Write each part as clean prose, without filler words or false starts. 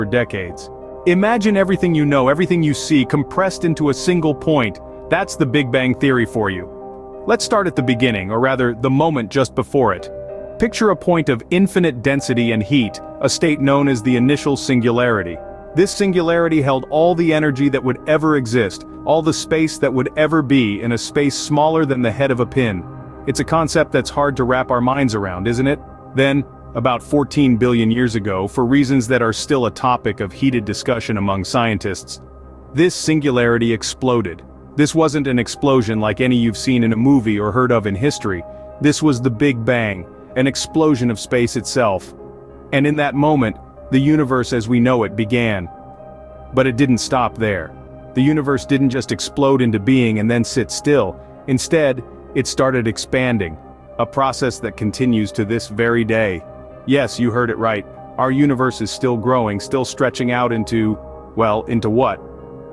for decades. Imagine everything you know, everything you see, compressed into a single point. That's the Big Bang Theory for you. Let's start at the beginning, or rather, the moment just before it. Picture a point of infinite density and heat, a state known as the initial singularity. This singularity held all the energy that would ever exist, all the space that would ever be, in a space smaller than the head of a pin. It's a concept that's hard to wrap our minds around, isn't it? Then, about 14 billion years ago, for reasons that are still a topic of heated discussion among scientists, this singularity exploded. This wasn't an explosion like any you've seen in a movie or heard of in history. This was the Big Bang, an explosion of space itself. And in that moment, the universe as we know it began. But it didn't stop there. The universe didn't just explode into being and then sit still. Instead, it started expanding, a process that continues to this very day. Yes, you heard it right. Our universe is still growing, still stretching out into, well, into what?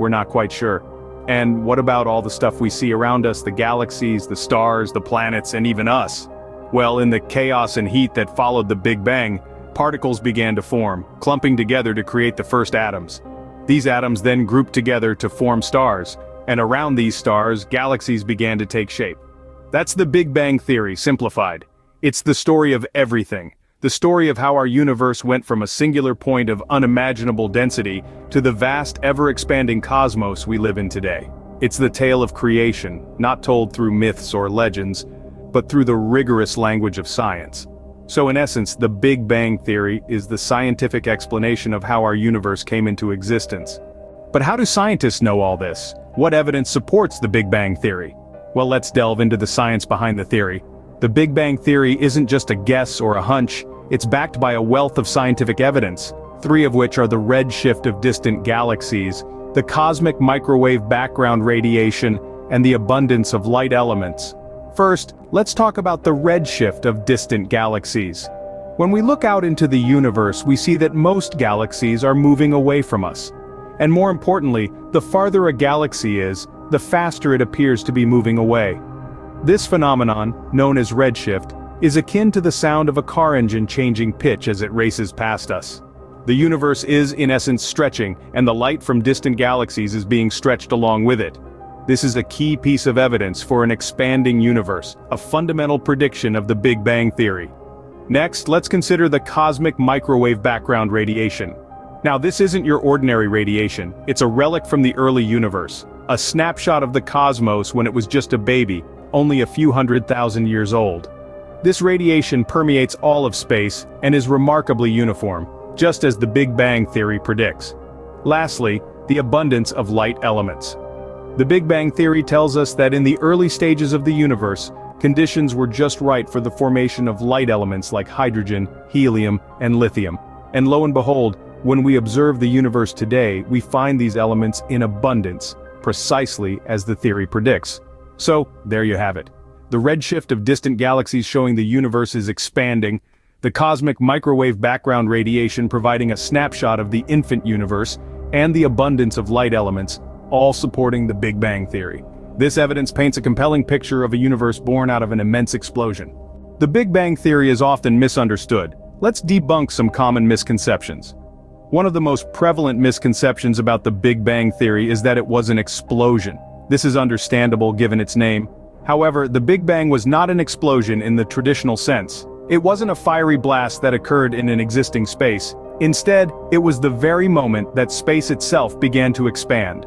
We're not quite sure. And what about all the stuff we see around us, the galaxies, the stars, the planets, and even us? Well, in the chaos and heat that followed the Big Bang, particles began to form, clumping together to create the first atoms. These atoms then grouped together to form stars, and around these stars, galaxies began to take shape. That's the Big Bang Theory, simplified. It's the story of everything. The story of how our universe went from a singular point of unimaginable density to the vast, ever-expanding cosmos we live in today. It's the tale of creation, not told through myths or legends, but through the rigorous language of science. So in essence, the Big Bang Theory is the scientific explanation of how our universe came into existence. But how do scientists know all this? What evidence supports the Big Bang Theory? Well, let's delve into the science behind the theory. The Big Bang Theory isn't just a guess or a hunch, it's backed by a wealth of scientific evidence, 3 of which are the redshift of distant galaxies, the cosmic microwave background radiation, and the abundance of light elements. First, let's talk about the redshift of distant galaxies. When we look out into the universe, we see that most galaxies are moving away from us. And more importantly, the farther a galaxy is, the faster it appears to be moving away. This phenomenon, known as redshift, is akin to the sound of a car engine changing pitch as it races past us. The universe is, in essence, stretching, and the light from distant galaxies is being stretched along with it. This is a key piece of evidence for an expanding universe, a fundamental prediction of the Big Bang Theory. Next, let's consider the cosmic microwave background radiation. Now, this isn't your ordinary radiation, it's a relic from the early universe, a snapshot of the cosmos when it was just a baby, only a few 100,000 years old. This radiation permeates all of space and is remarkably uniform, just as the Big Bang Theory predicts. Lastly, the abundance of light elements. The Big Bang Theory tells us that in the early stages of the universe, conditions were just right for the formation of light elements like hydrogen, helium, and lithium. And lo and behold, when we observe the universe today, we find these elements in abundance, precisely as the theory predicts. So, there you have it. The redshift of distant galaxies showing the universe is expanding, the cosmic microwave background radiation providing a snapshot of the infant universe, and the abundance of light elements, all supporting the Big Bang Theory. This evidence paints a compelling picture of a universe born out of an immense explosion. The Big Bang Theory is often misunderstood. Let's debunk some common misconceptions. One of the most prevalent misconceptions about the Big Bang Theory is that it was an explosion. This is understandable given its name. However, the Big Bang was not an explosion in the traditional sense. It wasn't a fiery blast that occurred in an existing space. Instead, it was the very moment that space itself began to expand.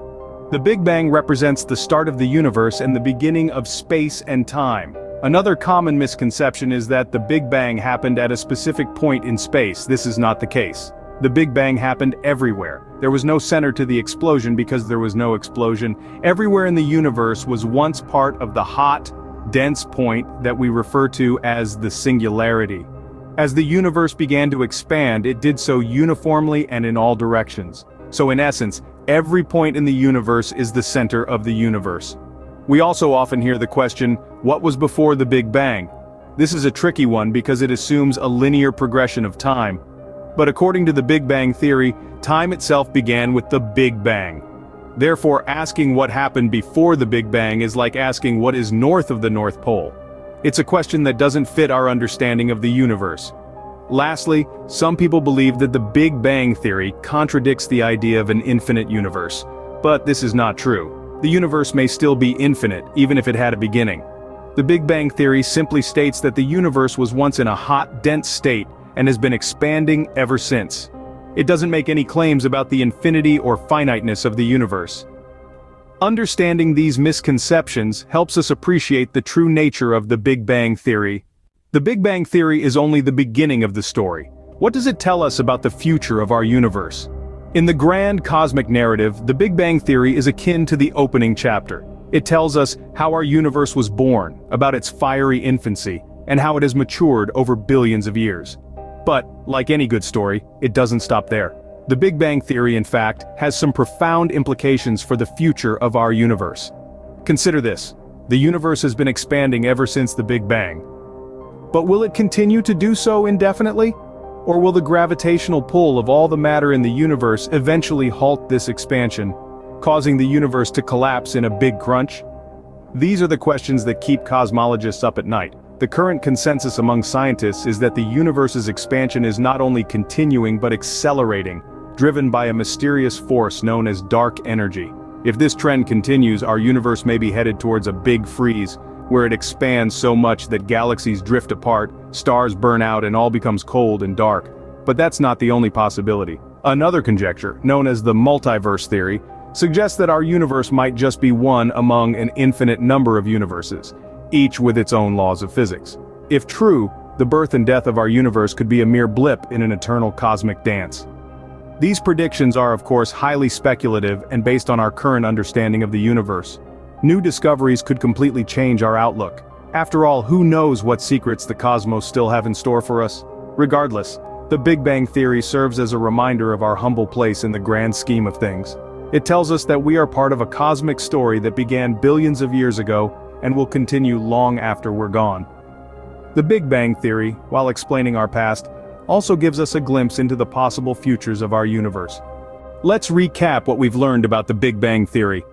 The Big Bang represents the start of the universe and the beginning of space and time. Another common misconception is that the Big Bang happened at a specific point in space. This is not the case. The Big Bang happened everywhere. There was no center to the explosion because there was no explosion. Everywhere in the universe was once part of the hot, dense point that we refer to as the singularity. As the universe began to expand, it did so uniformly and in all directions. So in essence, every point in the universe is the center of the universe. We also often hear the question, what was before the Big Bang? This is a tricky one because it assumes a linear progression of time. But according to the Big Bang Theory, time itself began with the Big Bang. Therefore, asking what happened before the Big Bang is like asking what is north of the North Pole. It's a question that doesn't fit our understanding of the universe. Lastly, some people believe that the Big Bang Theory contradicts the idea of an infinite universe. But this is not true. The universe may still be infinite, even if it had a beginning. The Big Bang Theory simply states that the universe was once in a hot, dense state and has been expanding ever since. It doesn't make any claims about the infinity or finiteness of the universe. Understanding these misconceptions helps us appreciate the true nature of the Big Bang Theory. The Big Bang Theory is only the beginning of the story. What does it tell us about the future of our universe? In the grand cosmic narrative, the Big Bang Theory is akin to the opening chapter. It tells us how our universe was born, about its fiery infancy, and how it has matured over billions of years. But, like any good story, it doesn't stop there. The Big Bang Theory, in fact, has some profound implications for the future of our universe. Consider this: the universe has been expanding ever since the Big Bang. But will it continue to do so indefinitely? Or will the gravitational pull of all the matter in the universe eventually halt this expansion, causing the universe to collapse in a big crunch? These are the questions that keep cosmologists up at night. The current consensus among scientists is that the universe's expansion is not only continuing but accelerating, driven by a mysterious force known as dark energy. If this trend continues, our universe may be headed towards a big freeze, where it expands so much that galaxies drift apart, stars burn out, and all becomes cold and dark. But that's not the only possibility. Another conjecture, known as the multiverse theory, suggests that our universe might just be one among an infinite number of universes, each with its own laws of physics. If true, the birth and death of our universe could be a mere blip in an eternal cosmic dance. These predictions are, of course, highly speculative and based on our current understanding of the universe. New discoveries could completely change our outlook. After all, who knows what secrets the cosmos still have in store for us? Regardless, the Big Bang Theory serves as a reminder of our humble place in the grand scheme of things. It tells us that we are part of a cosmic story that began billions of years ago and will continue long after we're gone. The Big Bang Theory, while explaining our past, also gives us a glimpse into the possible futures of our universe. Let's recap what we've learned about the Big Bang Theory.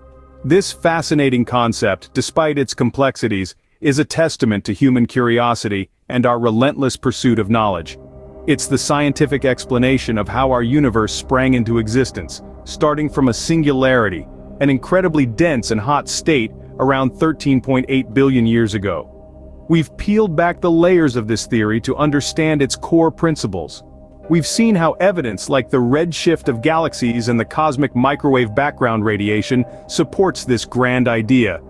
This fascinating concept, despite its complexities, is a testament to human curiosity and our relentless pursuit of knowledge. It's the scientific explanation of how our universe sprang into existence, starting from a singularity, an incredibly dense and hot state around 13.8 billion years ago. We've peeled back the layers of this theory to understand its core principles. We've seen how evidence like the redshift of galaxies and the cosmic microwave background radiation supports this grand idea.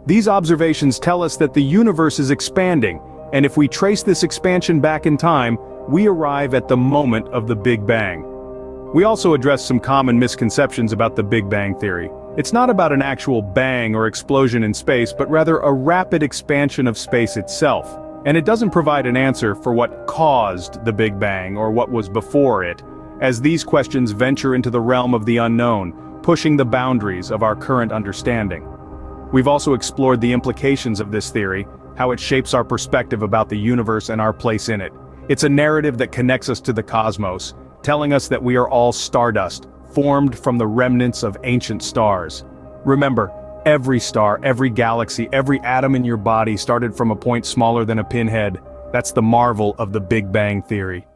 These observations tell us that the universe is expanding, and if we trace this expansion back in time, we arrive at the moment of the Big Bang. We also address some common misconceptions about the Big Bang Theory. It's not about an actual bang or explosion in space, but rather a rapid expansion of space itself. And it doesn't provide an answer for what caused the Big Bang or what was before it, as these questions venture into the realm of the unknown, pushing the boundaries of our current understanding. We've also explored the implications of this theory, how it shapes our perspective about the universe and our place in it. It's a narrative that connects us to the cosmos, telling us that we are all stardust, formed from the remnants of ancient stars. Remember, every star, every galaxy, every atom in your body started from a point smaller than a pinhead. That's the marvel of the Big Bang Theory.